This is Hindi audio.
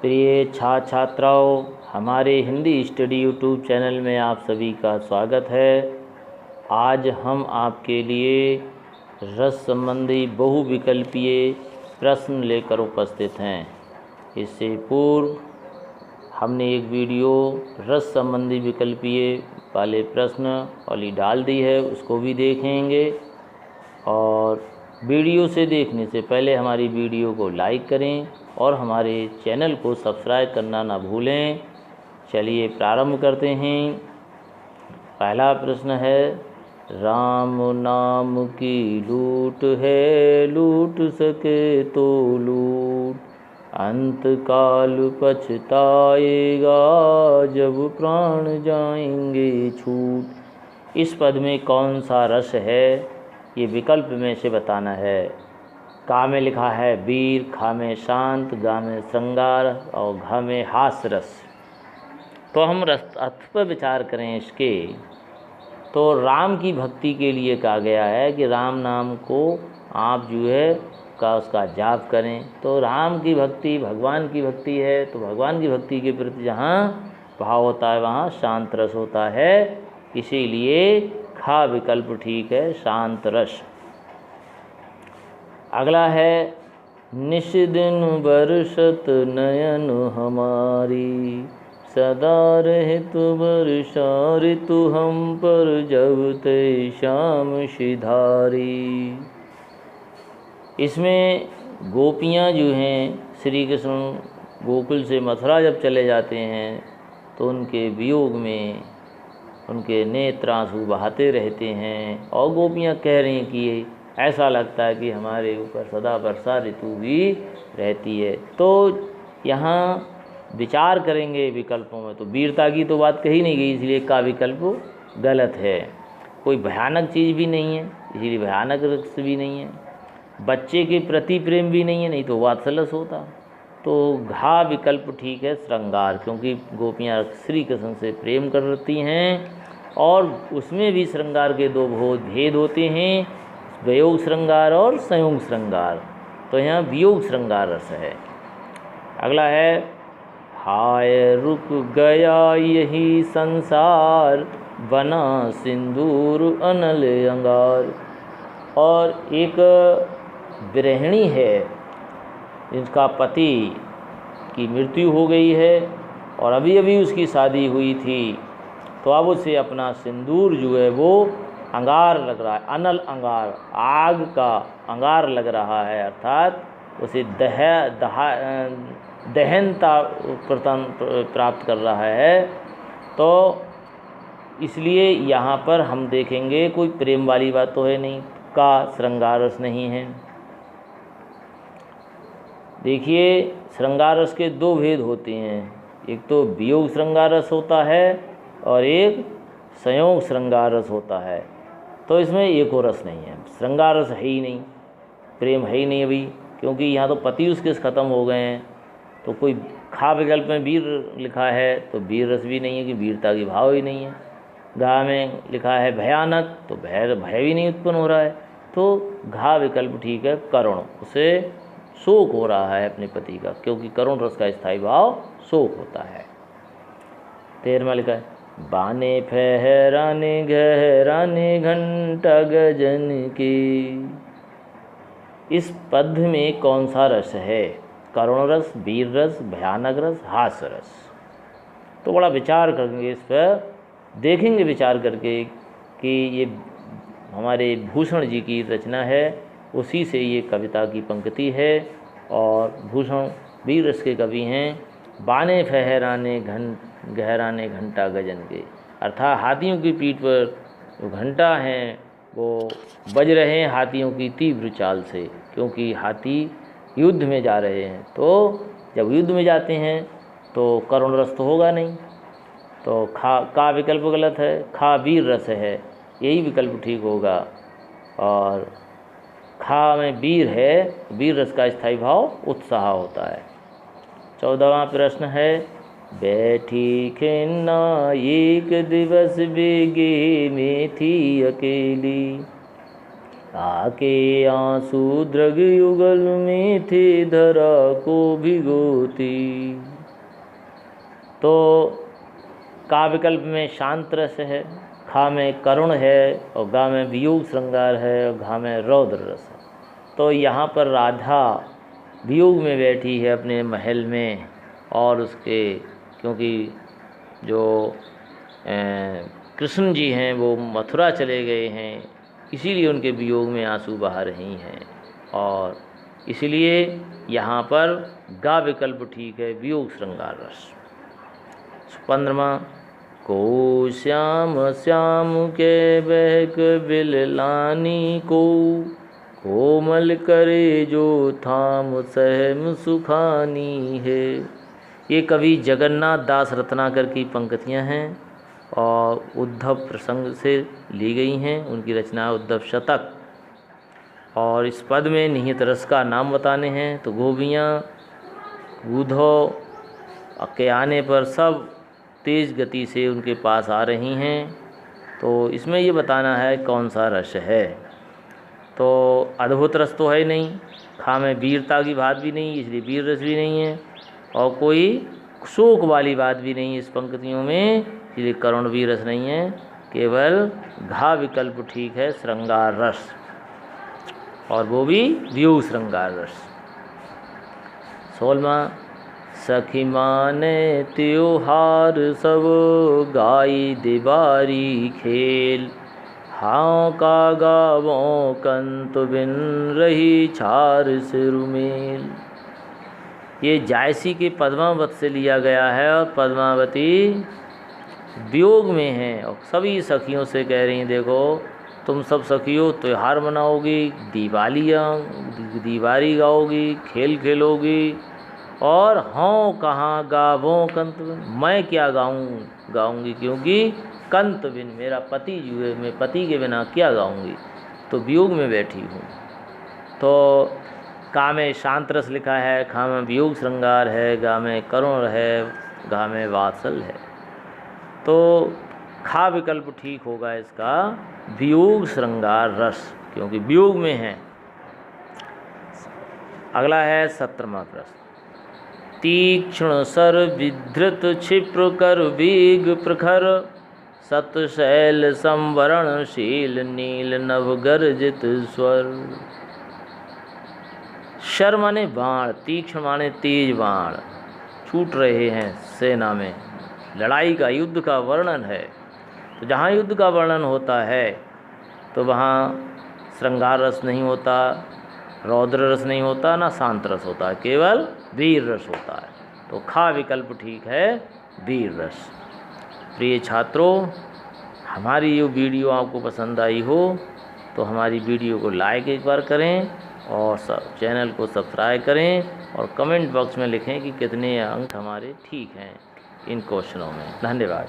प्रिय छात्राओं, हमारे हिंदी स्टडी यूट्यूब चैनल में आप सभी का स्वागत है। आज हम आपके लिए रस संबंधी बहुविकल्पीय प्रश्न लेकर उपस्थित हैं। इससे पूर्व हमने एक वीडियो रस संबंधी विकल्पीय वाले प्रश्न वाली डाल दी है, उसको भी देखेंगे। और वीडियो से देखने से पहले हमारी वीडियो को लाइक करें और हमारे चैनल को सब्सक्राइब करना ना भूलें। चलिए प्रारंभ करते हैं। पहला प्रश्न है, राम नाम की लूट है, लूट सके तो लूट, अंत काल पछताएगा जब प्राण जाएंगे छूट। इस पद में कौन सा रस है, ये विकल्प में से बताना है। का में लिखा है वीर, खा में शांत, गा में श्रृंगार और घ में हास्य रस। तो हम रस अर्थ पर विचार करें इसके, तो राम की भक्ति के लिए कहा गया है कि राम नाम को आप जो है उसका जाप करें। तो राम की भक्ति भगवान की भक्ति है, तो भगवान की भक्ति के प्रति जहाँ भाव होता है वहाँ शांत रस होता है, इसीलिए खा विकल्प ठीक है, शांत रस। अगला है, निश दिन बरसत नयन हमारी, सदा रहित बरसा ऋतु हम पर, जब ते श्याम सिधारी। इसमें गोपियाँ जो हैं, श्री कृष्ण गोकुल से मथुरा जब चले जाते हैं तो उनके वियोग में उनके नेत्र आंसू बहाते रहते हैं और गोपियाँ कह रही हैं कि ऐसा लगता है कि हमारे ऊपर सदा वर्षा ऋतु भी रहती है। तो यहाँ विचार करेंगे विकल्पों में, तो वीरता की तो बात कही नहीं गई, इसलिए का विकल्प गलत है। कोई भयानक चीज़ भी नहीं है, इसलिए भयानक रस भी नहीं है। बच्चे के प्रति प्रेम भी नहीं है, नहीं तो वात्सल्य होता। तो घा विकल्प ठीक है, श्रृंगार, क्योंकि गोपियाँ श्री कृष्ण से प्रेम करती हैं और उसमें भी श्रृंगार के दो भेद होते हैं, वियोग श्रृंगार और संयोग श्रृंगार। तो यहाँ वियोग श्रृंगार रस है। अगला है, हाय रुक गया यही संसार, बना सिंदूर अनल अंगार। और एक गृहिणी है जिसका पति की मृत्यु हो गई है और अभी अभी उसकी शादी हुई थी, तो अब उसे अपना सिंदूर जो है वो अंगार लग रहा है, अनल अंगार, आग का अंगार लग रहा है, अर्थात उसे दहनता प्राप्त कर रहा है। तो इसलिए यहाँ पर हम देखेंगे कोई प्रेम वाली बात तो है नहीं, का श्रृंगार रस नहीं है। देखिए, श्रृंगार रस के दो भेद होते हैं, एक तो वियोग श्रृंगार रस होता है और एक संयोग श्रृंगार रस होता है। तो इसमें एक और रस नहीं है, श्रृंगार रस है ही नहीं, प्रेम है ही नहीं अभी, क्योंकि यहाँ तो पति उसके ख़त्म हो गए हैं। तो कोई खा विकल्प में वीर लिखा है तो वीर रस भी नहीं है, कि वीरता की भाव ही नहीं है। घा में लिखा है भयानक, तो भय भी नहीं उत्पन्न हो रहा है। तो घा विकल्प ठीक है, करुण, उसे शोक हो रहा है अपने पति का, क्योंकि करुण रस का स्थायी भाव शोक होता है। 13वां लिखा है, बाने फहराने गहराने घंटा गजन की। इस पद में कौन सा रस है, करुण रस, वीर रस, भयानक रस, हास्य रस। तो बड़ा विचार करेंगे इस पर, देखेंगे विचार करके कि ये हमारे भूषण जी की रचना है, उसी से ये कविता की पंक्ति है। और भूषण वीर रस के कवि हैं। बाने फहराने गहराने घंटा गजन के, अर्थात हाथियों की पीठ पर जो घंटा हैं वो बज रहे हैं हाथियों की तीव्र चाल से, क्योंकि हाथी युद्ध में जा रहे हैं। तो जब युद्ध में जाते हैं तो करुण रस तो होगा नहीं, तो का विकल्प गलत है, खा वीर रस है, यही विकल्प ठीक होगा। और खा में वीर है, वीर रस का स्थायी भाव उत्साह होता है। 14वां प्रश्न है, बैठी खिन्ना एक दिवस बेगे में थी अकेली, आके आंसू द्रग युगल में थे धरा को भिगोती। तो का विकल्प में शांत रस है, खा में करुण है और गा में वियोग श्रृंगार है और घा में रौद्र रस है। तो यहाँ पर राधा वियोग में बैठी है अपने महल में, और उसके क्योंकि जो कृष्ण जी हैं वो मथुरा चले गए हैं, इसीलिए उनके वियोग में आंसू बहा रही हैं। और इसलिए यहाँ पर गा विकल्प ठीक है, वियोग श्रृंगार रस। 15वां, को श्याम श्याम के बहक बिललानी को, कोमल करे जो थाम सहम सुखानी है। ये कवि जगन्नाथ दास रत्नाकर की पंक्तियाँ हैं और उद्धव प्रसंग से ली गई हैं। उनकी रचना उद्धव शतक, और इस पद में निहित रस का नाम बताने हैं। तो गोपियाँ उद्धव के आने पर सब तेज़ गति से उनके पास आ रही हैं। तो इसमें ये बताना है कौन सा रस है। तो अद्भुत रस तो है नहीं, खा में वीरता की बात भी नहीं, इसलिए वीर रस भी नहीं है, और कोई शोक वाली बात भी नहीं है इस पंक्तियों में, इसलिए करुण वीर रस नहीं है। केवल घा विकल्प ठीक है, श्रृंगार रस, और वो भी वियोग श्रृंगार रस। 16वां, सखी माने त्योहार सब गाई दिवारी खेल, हाँ का गावों कंत बिन रही छार सिरुमेल। ये जायसी के पद्मावत से लिया गया है, और पद्मावती वियोग में है और सभी सखियों से कह रही हैं, देखो तुम सब सखियों त्यौहार मनाओगी, दीवारी गाओगी, खेल खेलोगी, और हाँ कहाँ गावों कंत बिन, मैं क्या गाऊंगी, क्योंकि कंत बिन मेरा पति जो है, मैं पति के बिना क्या गाऊंगी, तो वियोग में बैठी हूँ। तो का में शांत रस लिखा है, खा में वियोग श्रृंगार है, गा में करुण है, घा में वात्सल है। तो खा विकल्प ठीक होगा इसका, वियोग श्रृंगार रस, क्योंकि वियोग में है। अगला है 17वां प्रश्न, तीक्ष्ण सर विधृत क्षिप्र कर वेग प्रखर, सतशैल संवरणशील नील नव गर्जित स्वर। शर माने बाण, तीक्ष्ण माने तेज बाण छूट रहे हैं सेना में, लड़ाई का, युद्ध का वर्णन है। तो जहाँ युद्ध का वर्णन होता है तो वहाँ श्रृंगार रस नहीं होता, रौद्र रस नहीं होता, ना शांत रस होता है, केवल वीर रस होता है। तो खा विकल्प ठीक है, वीर रस। प्रिय छात्रों, हमारी ये वीडियो आपको पसंद आई हो तो हमारी वीडियो को लाइक एक बार करें और चैनल को सब्सक्राइब करें, और कमेंट बॉक्स में लिखें कि कितने अंक हमारे ठीक हैं इन क्वेश्चनों में। धन्यवाद।